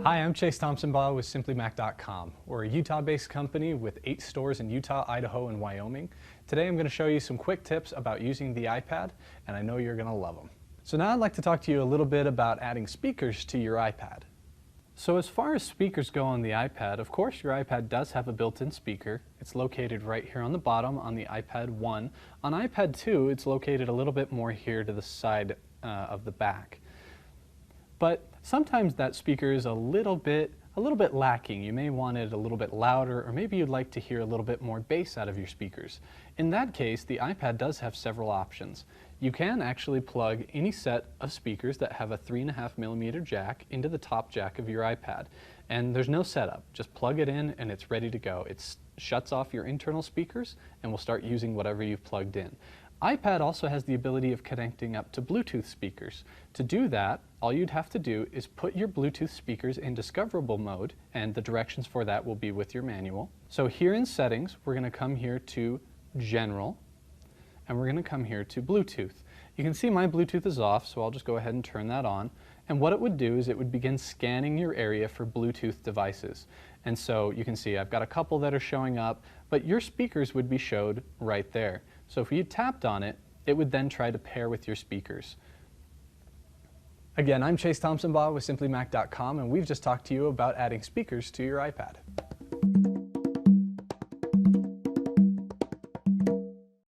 Hi, I'm Chase Thompson-Baugh with SimplyMac.com. We're a Utah-based company with 8 stores in Utah, Idaho, and Wyoming. Today I'm going to show you some quick tips about using the iPad, and I know you're going to love them. So now I'd like to talk to you a little bit about adding speakers to your iPad. So as far as speakers go on the iPad, of course your iPad does have a built-in speaker. It's located right here on the bottom on the iPad 1. On iPad 2, it's located a little bit more here to the side of the back. But sometimes that speaker is a little bit lacking. You may want it a little bit louder, or maybe you'd like to hear a little bit more bass out of your speakers. In that case, the iPad does have several options. You can actually plug any set of speakers that have a 3.5mm jack into the top jack of your iPad. And there's no setup. Just plug it in and it's ready to go. It shuts off your internal speakers and will start using whatever you've plugged in. iPad also has the ability of connecting up to Bluetooth speakers. To do that, all you'd have to do is put your Bluetooth speakers in discoverable mode, and the directions for that will be with your manual. So here in Settings, we're going to come here to General, and we're going to come here to Bluetooth. You can see my Bluetooth is off, so I'll just go ahead and turn that on. And what it would do is it would begin scanning your area for Bluetooth devices. And so you can see I've got a couple that are showing up, but your speakers would be showed right there. So if you tapped on it, it would then try to pair with your speakers. Again, I'm Chase Thompson-Baugh with SimplyMac.com, and we've just talked to you about adding speakers to your iPad.